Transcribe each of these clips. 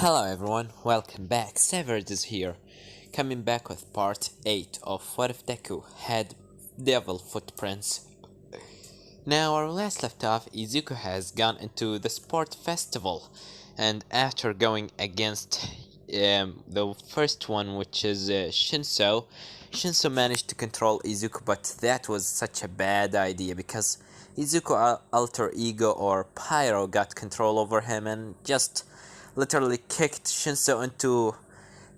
Hello everyone, welcome back. Severed is here, coming back with part 8 of What If Deku Had Devil Footprints. Now, our last left off, Izuku has gone into the sport festival, and after going against the first one, which is Shinso managed to control Izuku, but that was such a bad idea because Izuku alter ego or Pyro got control over him and just literally kicked Shinso into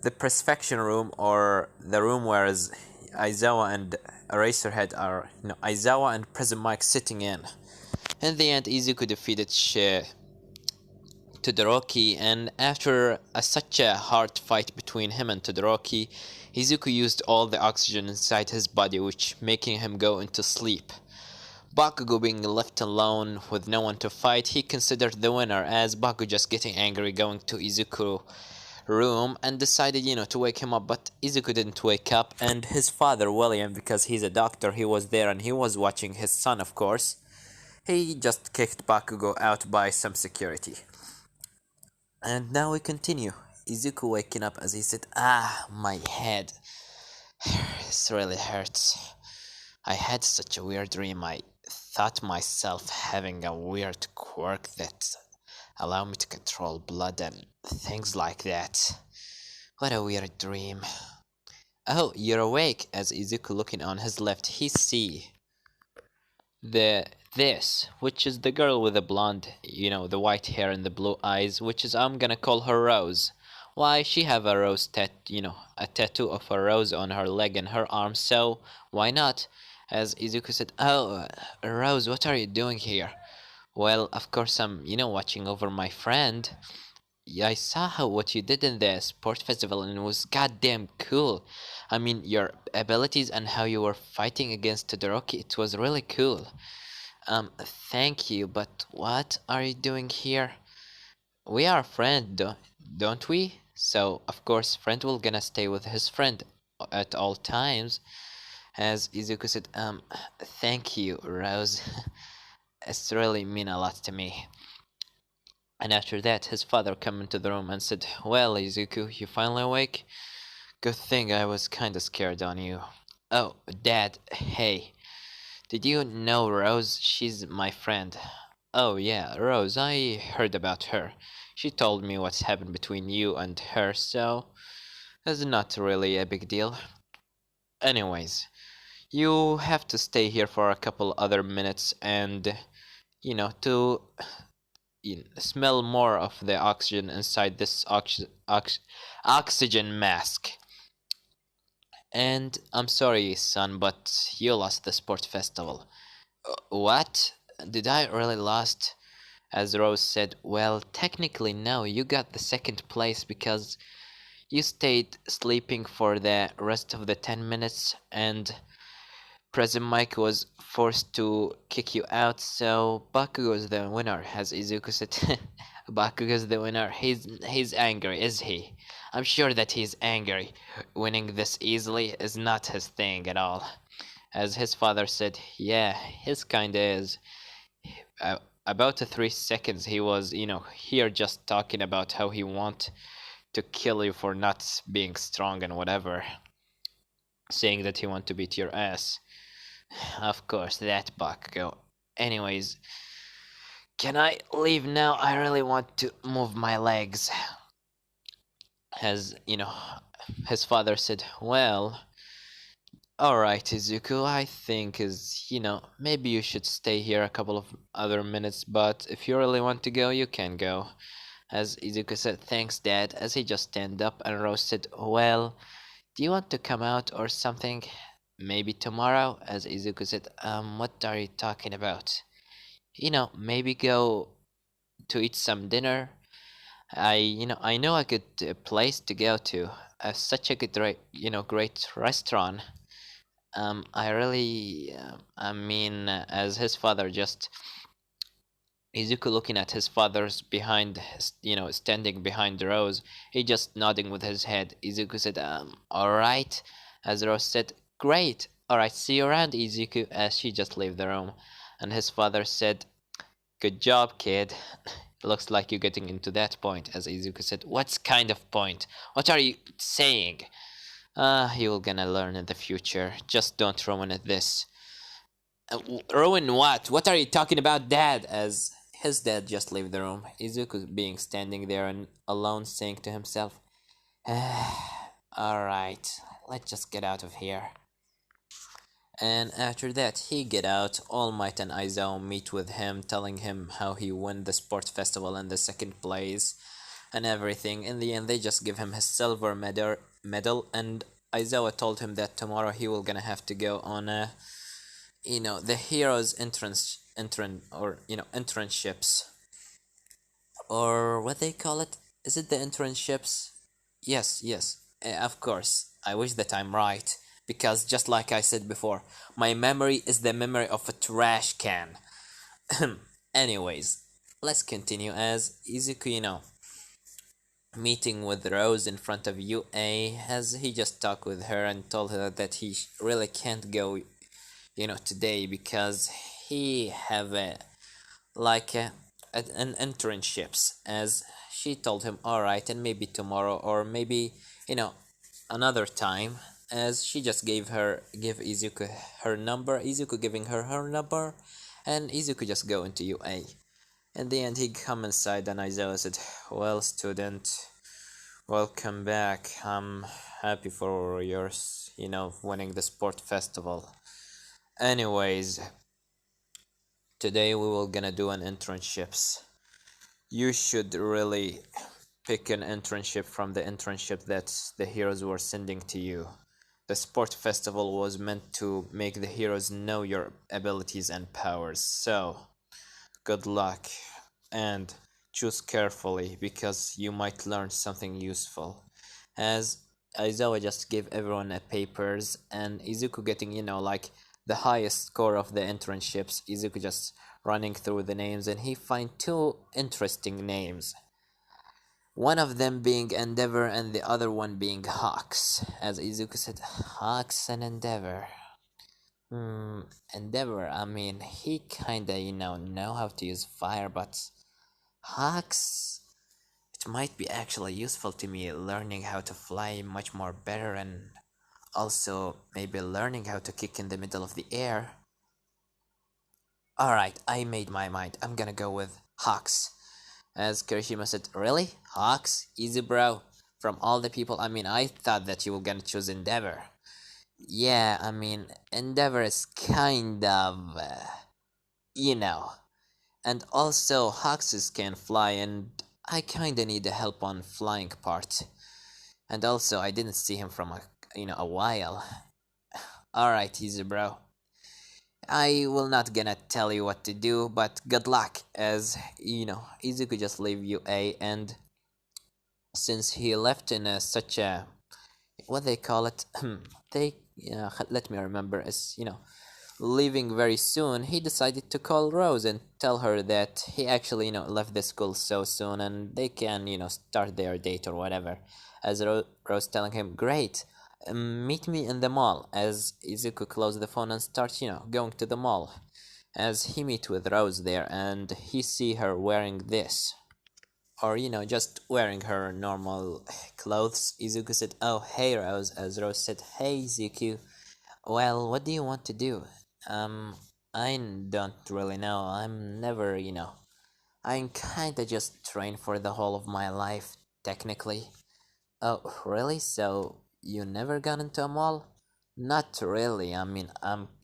the perspection room, or the room where Aizawa and Eraserhead are, Aizawa and Prism Mike sitting in. In the end, Izuku defeated Todoroki, and after such a hard fight between him and Todoroki, Izuku used all the oxygen inside his body, which making him go into sleep. Bakugo being left alone with no one to fight, he considered the winner, as Bakugo just getting angry going to Izuku's room and decided, to wake him up, but Izuku didn't wake up, and his father, William, because he's a doctor, he was there and he was watching his son, of course. He just kicked Bakugo out by some security. And now we continue. Izuku waking up as he said, my head. This really hurts. I had such a weird dream. I thought myself having a weird quirk that allowed me to control blood and things like that. What a weird dream. Oh, you're awake. As Izuku looking on his left, he see this, which is the girl with the blonde, the white hair and the blue eyes, which is I'm gonna call her Rose. Why, she have a rose a tattoo of a rose on her leg and her arm, so why not? As Izuku said, "Oh, Rose, what are you doing here?" Well, of course I'm, watching over my friend. Yeah, I saw what you did in the sport festival and it was goddamn cool. I mean, your abilities and how you were fighting against Todoroki, it was really cool. Thank you, but what are you doing here? We are friends, don't we? So, of course, friend will gonna stay with his friend at all times. As Izuku said, thank you, Rose. It's really mean a lot to me. And after that, his father came into the room and said, well, Izuku, you finally awake? Good thing, I was kinda scared on you. Oh, Dad, hey. Did you know Rose? She's my friend. Oh yeah, Rose, I heard about her. She told me what's happened between you and her, so it's not really a big deal. Anyways, you have to stay here for a couple other minutes and, to smell more of the oxygen inside this oxygen mask. And I'm sorry, son, but you lost the sport festival. What? Did I really lost? As Rose said, well, technically no, you got the second place because you stayed sleeping for the rest of the 10 minutes and President Mike was forced to kick you out, so Bakugo's the winner, as Izuku said. Bakugo's the winner. He's angry, is he? I'm sure that he's angry. Winning this easily is not his thing at all. As his father said, yeah, his kinda is. About 3 seconds he was, here just talking about how he want to kill you for not being strong and whatever. Saying that he want to beat your ass. Of course, that Bakugo. Anyways, can I leave now? I really want to move my legs. As, his father said, well, alright, Izuku, I think maybe you should stay here a couple of other minutes, but if you really want to go, you can go. As Izuku said, thanks, Dad, as he just stand up, and Rose said, well, do you want to come out or something? Maybe tomorrow? As Izuku said, what are you talking about? Maybe go to eat some dinner. I know a good place to go to. Such a good, great restaurant. I really, as his father just, Izuku looking at his father's behind, standing behind Rose, he just nodding with his head. Izuku said, alright. As Rose said, great. Alright, see you around, Izuku, as she just left the room. And his father said, good job, kid. Looks like you're getting into that point, as Izuku said. What kind of point? What are you saying? You're gonna learn in the future. Just don't ruin it this. Ruin what? What are you talking about, Dad? As his dad just left the room, Izuku being standing there and alone, saying to himself, "Alright, let's just get out of here." And after that, he get out. All Might and Aizawa meet with him, telling him how he won the sports festival in the second place and everything. In the end, they just give him his silver medal, and Aizawa told him that tomorrow he will gonna have to go on a, the heroes internships, or what they call it. Is it the internships? Yes, yes, of course. I wish that I'm right, because just like I said before, my memory is the memory of a trash can. Anyways, let's continue as Izuku, meeting with Rose in front of UA, as he just talked with her and told her that he really can't go, today, because he have a like an internships, as she told him, all right, and maybe tomorrow, or maybe, you know another time, as she just give Izuku her number, Izuku giving her number, and Izuku just go into UA. In the end, he come inside, and Aizawa said, well, student, welcome back. I'm happy for yours, winning the sport festival. Anyways, today we will gonna do an internships. You should really pick an internship from the internship that the heroes were sending to you. The sport festival was meant to make the heroes know your abilities and powers, so good luck and choose carefully, because you might learn something useful. As Aizawa just gave everyone a papers, and Izuku getting, like the highest score of the internships. Izuku just running through the names, and he find two interesting names. One of them being Endeavor and the other one being Hawks. As Izuku said, Hawks and Endeavor. Endeavor, I mean, he kinda, know how to use fire, but Hawks, it might be actually useful to me learning how to fly much more better, and also maybe learning how to kick in the middle of the air. Alright, I made my mind. I'm gonna go with Hawks. As Kirishima said, really? Hawks? Easy, bro. From all the people, I mean, I thought that you were gonna choose Endeavor. Yeah, I mean, Endeavor is kind of, you know. And also, Hawks can fly, and I kinda need the help on flying part. And also, I didn't see him from a while. Alright, easy, bro. I will not gonna tell you what to do, but good luck, as, Izuku just leave UA, and since he left in such a, what they call it, they, let me remember, as, leaving very soon, he decided to call Rose and tell her that he actually, left the school so soon, and they can, start their date or whatever. As Rose telling him, great, meet me in the mall, as Izuku closed the phone and starts, going to the mall. As he meet with Rose there, and he see her wearing this, or just wearing her normal clothes. Izuku said, oh hey Rose, as Rose said, hey Izuku, well, what do you want to do? I don't really know. I'm never, I'm kinda just trained for the whole of my life, technically. Oh, really? So you never gone into a mall? Not really. I mean,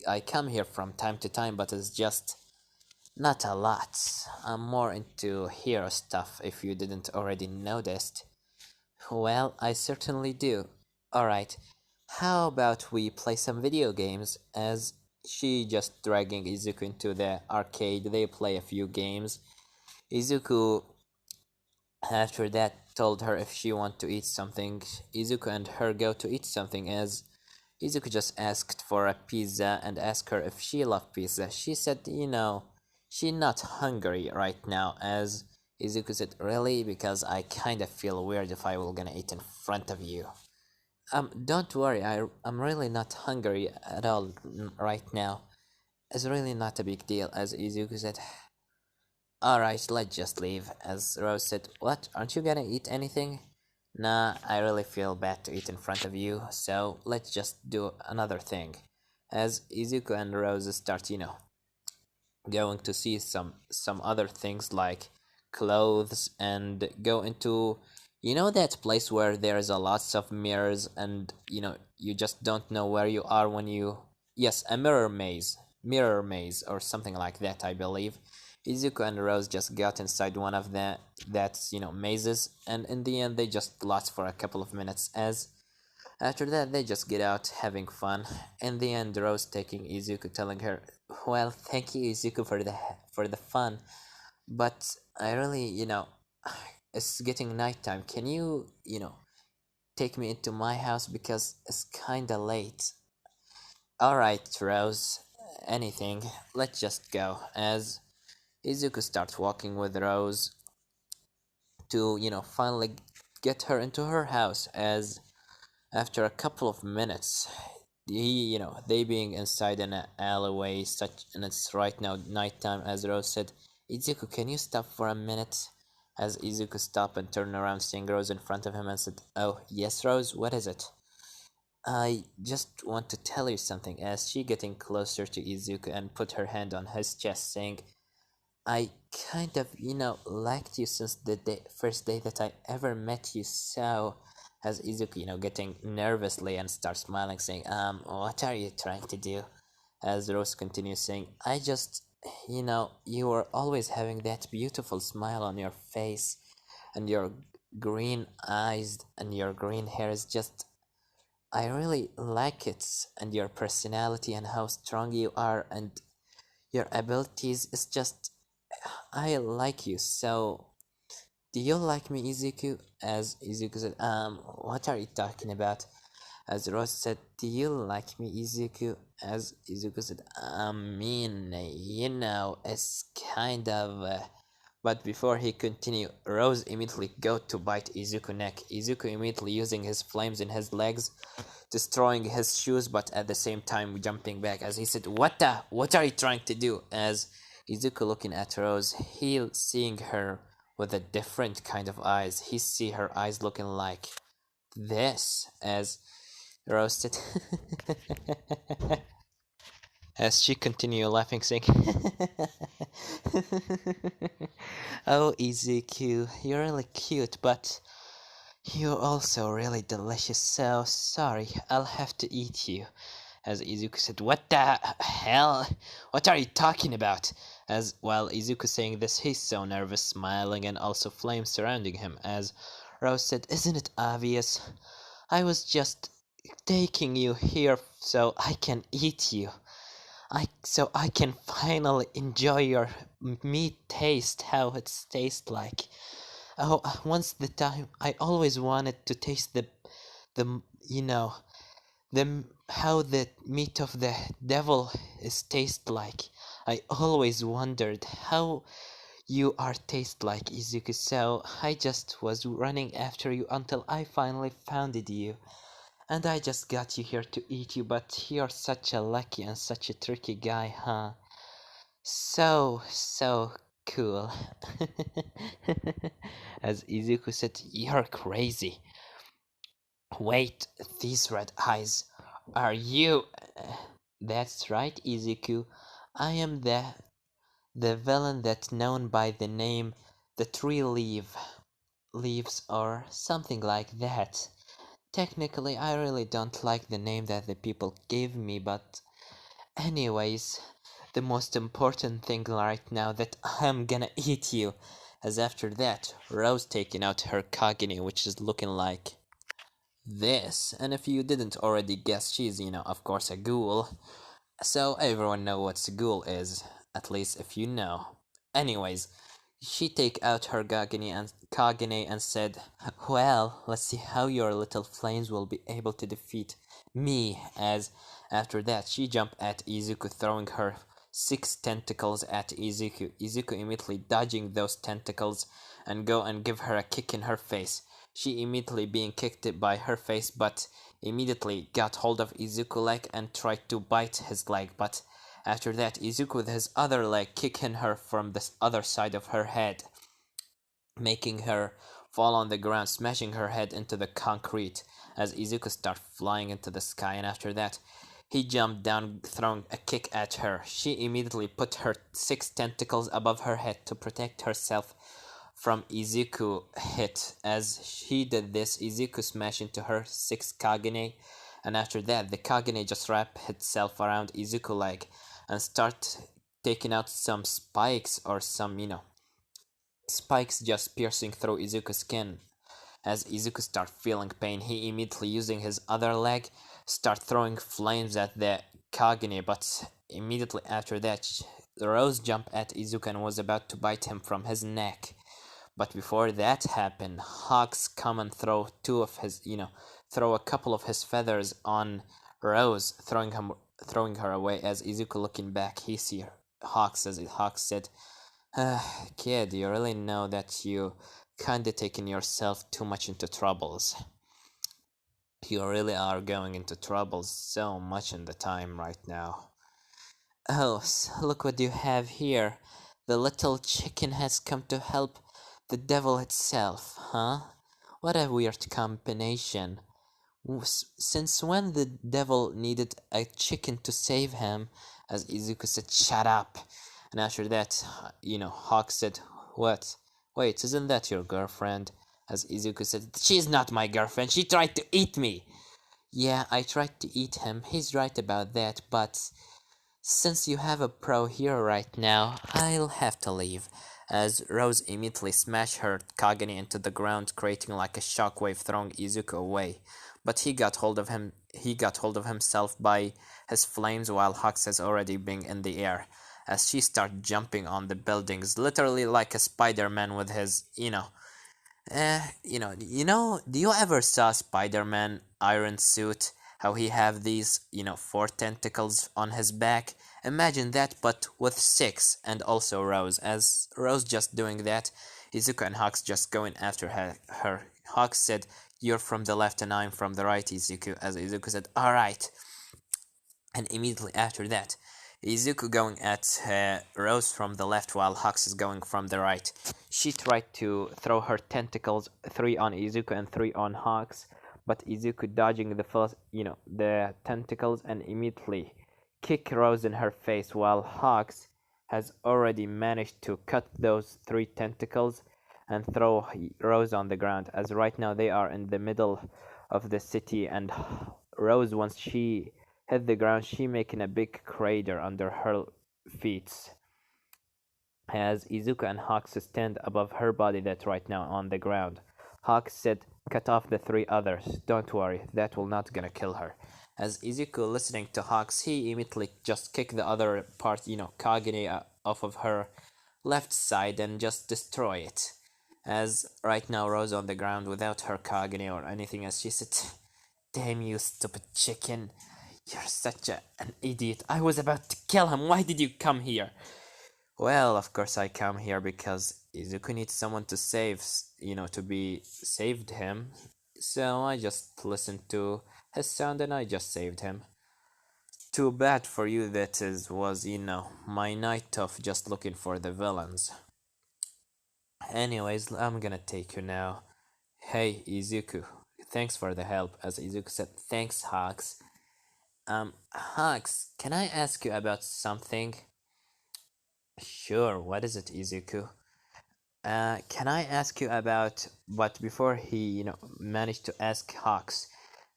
I come here from time to time, but it's just not a lot. I'm more into hero stuff, if you didn't already noticed. Well, I certainly do. Alright, how about we play some video games? As she just dragging Izuku into the arcade, they play a few games. Izuku, after that, told her if she want to eat something. Izuku and her go to eat something, as Izuku just asked for a pizza and asked her if she loved pizza. She said, she not hungry right now, as Izuku said, really? Because I kinda feel weird if I will gonna eat in front of you. Don't worry, I'm really not hungry at all right now. It's really not a big deal, as Izuku said. Alright, let's just leave. As Rose said, what? Aren't you gonna eat anything? Nah, I really feel bad to eat in front of you, so let's just do another thing. As Izuku and Rose start, going to see some other things like clothes and go into that place where there's a lots of mirrors and you just don't know where you are when you yes, a mirror maze or something like that, I believe. Izuku and Rose just got inside one of the that's mazes, and in the end they just lost for a couple of minutes. As after that, they just get out having fun. In the end, Rose taking Izuku, telling her, "Well, thank you, Izuku, for the fun, but I really, it's getting nighttime. Can you, take me into my house because it's kinda late?" All right, Rose. Anything. Let's just go. As Izuku starts walking with Rose to, finally get her into her house. As after a couple of minutes, they being inside an alleyway, such and it's right now nighttime. As Rose said, "Izuku, can you stop for a minute?" As Izuku stopped and turned around, seeing Rose in front of him, and said, "Oh, yes, Rose, what is it?" "I just want to tell you something." As she getting closer to Izuku and put her hand on his chest, saying, "I kind of, liked you since the first day that I ever met you, so..." As Izuku, getting nervously and starts smiling, saying, what are you trying to do?" As Rose continues saying, "I just, you were always having that beautiful smile on your face, and your green eyes and your green hair is just, I really like it, and your personality and how strong you are, and your abilities is just, I like you. So, do you like me, Izuku?" As Izuku said, what are you talking about?" As Rose said, "Do you like me, Izuku?" As Izuku said, "I mean, it's kind of..." But before he continued, Rose immediately go to bite Izuku neck. Izuku immediately using his flames in his legs, destroying his shoes, but at the same time jumping back. As he said, what are you trying to do?" As Izuku looking at Rose, he seeing her with a different kind of eyes. He see her eyes looking like this. As Rose said, as she continued laughing, saying, "Oh, Izuku, you're really cute, but you're also really delicious, so sorry, I'll have to eat you." As Izuku said, "What the hell? What are you talking about?" As while Izuku saying this, he's so nervous, smiling, and also flames surrounding him. As Rose said, "Isn't it obvious? I was just taking you here so I can eat you. So I can finally enjoy your meat taste, how it tastes like. Oh, once the time I always wanted to taste the you know how the meat of the devil is taste like. I always wondered how you are taste like, Izuku, so I just was running after you until I finally founded you. And I just got you here to eat you, but you're such a lucky and such a tricky guy, huh? So cool." As Izuku said, "You're crazy. Wait, these red eyes. Are you..." "That's right, Izuku. I am the villain that's known by the name the leaves or something like that. Technically, I really don't like the name that the people gave me, but anyways, the most important thing right now that I'm gonna eat you." As after that, Rose taking out her Kagini, which is looking like this. And if you didn't already guess, she's, of course, a ghoul. So everyone know what Segul is, at least if you know. Anyways, she take out her Kagine and said, "Well, let's see how your little flames will be able to defeat me." As after that, she jumped at Izuku, throwing her 6 tentacles at Izuku. Izuku immediately dodging those tentacles and go and give her a kick in her face. She immediately being kicked by her face, but immediately got hold of Izuku's leg and tried to bite his leg, but After that, Izuku with his other leg kicking her from the other side of her head, making her fall on the ground, smashing her head into the concrete as Izuku started flying into the sky. And after that, he jumped down, throwing a kick at her. She immediately put her 6 tentacles above her head to protect herself from Izuku hit. As she did this, Izuku smashed into her 6 Kagane, and after that, the Kagane just wrapped itself around Izuku leg and start taking out some spikes or some, spikes just piercing through Izuku's skin. As Izuku start feeling pain, he immediately using his other leg start throwing flames at the Kagane, but immediately after that, Rose jumped at Izuku and was about to bite him from his neck. But before that happened, Hawks come and throw a couple of his feathers on Rose, throwing her away. As Izuku looking back, he see Hawks. As Hawks said, "Kid, you really know that you kinda taking yourself too much into troubles. You really are going into troubles so much in the time right now." "Oh, look what you have here. The little chicken has come to help the devil itself, huh? What a weird combination. Since when the devil needed a chicken to save him?" As Izuku said, "Shut up." And after that, Hawk said, "What? Wait, isn't that your girlfriend?" As Izuku said, "She's not my girlfriend. She tried to eat me." "Yeah, I tried to eat him. He's right about that, but since you have a pro hero right now, I'll have to leave." As Rose immediately smashed her Kagane into the ground, creating like a shockwave, throwing Izuku away. But he got hold of him. He got hold of himself by his flames, while Hux has already been in the air. As she started jumping on the buildings, literally like a Spider-Man with his, do you ever saw Spider-Man Iron Suit? How he have these, 4 tentacles on his back? Imagine that, but with 6, and also Rose. As Rose just doing that, Izuku and Hawks just going after her. Hawks said, "You're from the left and I'm from the right, Izuku." As Izuku said, "Alright." And immediately after that, Izuku going at Rose from the left while Hux is going from the right. She tried to throw her tentacles, 3 on Izuku and 3 on Hux, but Izuku dodging the tentacles and immediately kick Rose in her face, while Hux has already managed to cut those 3 tentacles and throw Rose on the ground. As right now they are in the middle of the city, and Rose, once she hit the ground, she making a big crater under her feet. As Izuku and Hawks stand above her body that's right now on the ground. Hawks said, "Cut off the 3 others. Don't worry, that will not gonna kill her." As Izuku listening to Hawks, he immediately just kicked the other part, Kagane off of her left side and just destroy it. As right now Rose on the ground without her Kagane or anything, as she said, "Damn you, stupid chicken. You're such an idiot. I was about to kill him. Why did you come here?" "Well, of course I come here because Izuku needs someone to save, to be saved him. So I just listened to his sound and I just saved him. Too bad for you that was, my night of just looking for the villains. Anyways, I'm gonna take you now. Hey, Izuku, thanks for the help." As Izuku said, "Thanks, Hawks." Hawks, can I ask you about something?" "Sure, what is it, Izuku?" Can I ask you about..." But before he, managed to ask Hawks,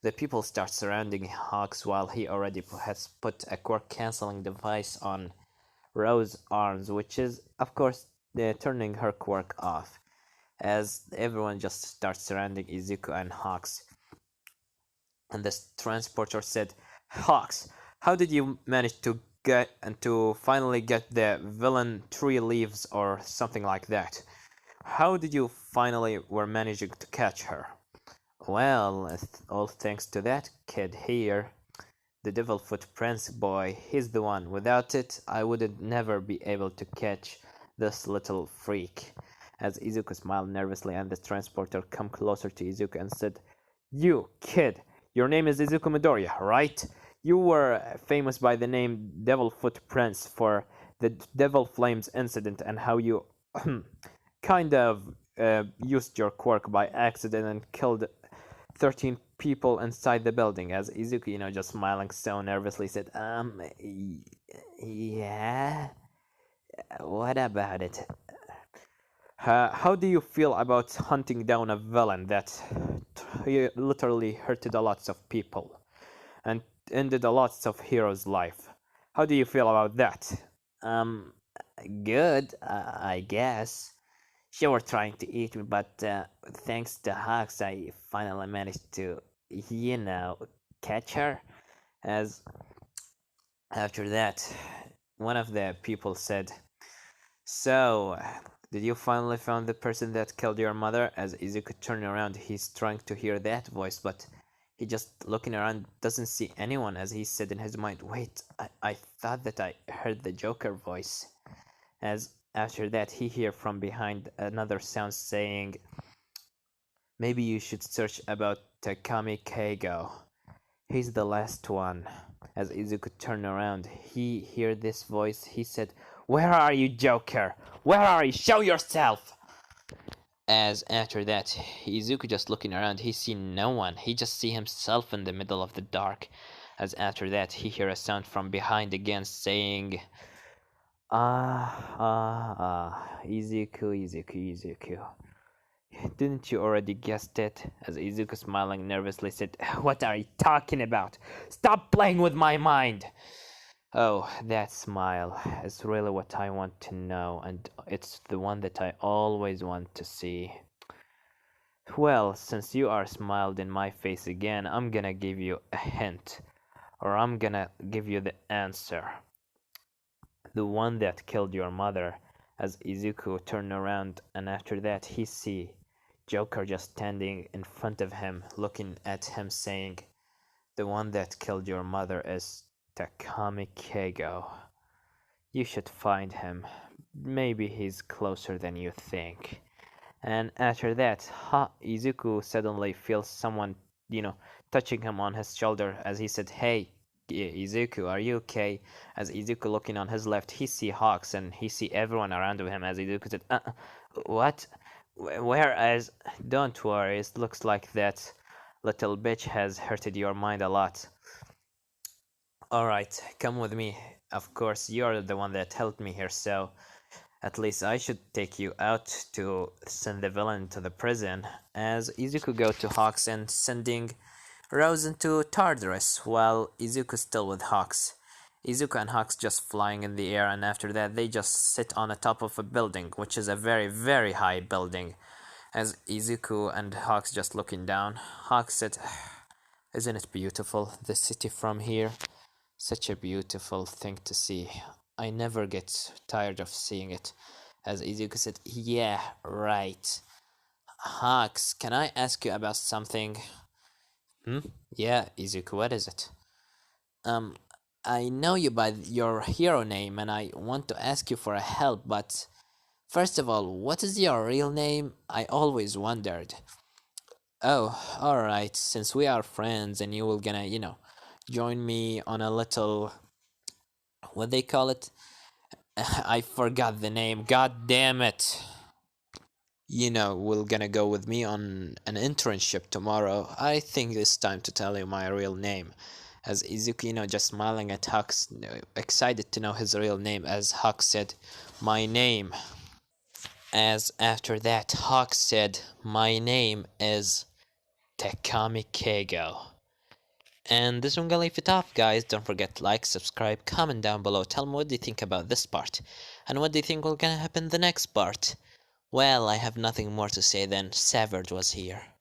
the people start surrounding Hawks while he already has put a quirk canceling device on Rose's arms, which is, of course, turning her quirk off. As everyone just starts surrounding Izuku and Hawks. And the transporter said, "Hawks, how did you manage to get and to finally get the villain 3 leaves or something like that? How did you finally were managing to catch her?" "Well, it's all thanks to that kid here, the Devil Footprints boy. He's the one. Without it, I would never be able to catch this little freak." As Izuku smiled nervously and the transporter come closer to Izuku and said, "You, kid, your name is Izuku Midoriya, right? You were famous by the name Devil Footprints for the Devil Flames incident and how you kind of used your quirk by accident and killed 13 people inside the building. As Izuku, just smiling so nervously said, yeah, what about it? How do you feel about hunting down a villain that literally hurted a lots of people and ended a lots of heroes' life? How do you feel about that? Um, Good, I guess. She were trying to eat me, but thanks to Hawks, I finally managed to, catch her. As after that, one of the people said, "So, did you finally find the person that killed your mother?" As Izuku turned around, he's trying to hear that voice, but he just looking around doesn't see anyone. As he said in his mind, "Wait, I thought that I heard the Joker voice." As after that, he hear from behind another sound saying, "Maybe you should search about Takami Keigo. He's the last one." As Izuku turned around, he heard this voice. He said, "Where are you, Joker? Where are you? Show yourself!" As after that, Izuku just looking around, he see no one. He just see himself in the middle of the dark. As after that, he hear a sound from behind again saying, Izuku, Izuku, Izuku. Didn't you already guessed it?" As Izuku smiling nervously said, "What are you talking about? Stop playing with my mind!" Oh, that smile is really what I want to know, and it's the one that I always want to see. Well, since you are smiled in my face again, I'm gonna give you a hint, or I'm gonna give you the answer. The one that killed your mother. As Izuku turned around, and after that he see Joker just standing in front of him, looking at him saying, "The one that killed your mother is Takami Keigo. You should find him. Maybe he's closer than you think." And after that, Izuku suddenly feels someone, touching him on his shoulder as he said, "Hey, Izuku, are you okay?" As Izuku looking on his left, he see Hawks and he see everyone around him. As Izuku said, what? Whereas, don't worry, it looks like that little bitch has hurted your mind a lot. Alright, come with me. Of course, you're the one that helped me here, so at least I should take you out to send the villain to the prison." As Izuku go to Hawks and sending Rose into Tartarus, while Izuku still with Hawks. Izuku and Hawks just flying in the air, and after that they just sit on the top of a building, which is a very, very high building. As Izuku and Hawks just looking down, Hawks said, "Isn't it beautiful, the city from here? Such a beautiful thing to see. I never get tired of seeing it." As Izuku said, "Yeah, right. Hawks, can I ask you about something?" Yeah, Izuku, what is it? Um, I know you by your hero name and I want to ask you for a help, but first of all, what is your real name? I always wondered. Oh, alright, since we are friends and you will gonna, join me on a little, what they call it? I forgot the name, god damn it. Will gonna go with me on an internship tomorrow. I think it's time to tell you my real name." As Izuku, just smiling at Hux, excited to know his real name, as Hux said, "My name." As after that, Hux said, "My name is Takami Keigo." And this one gonna leave it off, guys. Don't forget to like, subscribe, comment down below. Tell me what do you think about this part, and what do you think will gonna happen in the next part. Well, I have nothing more to say than Savage was here.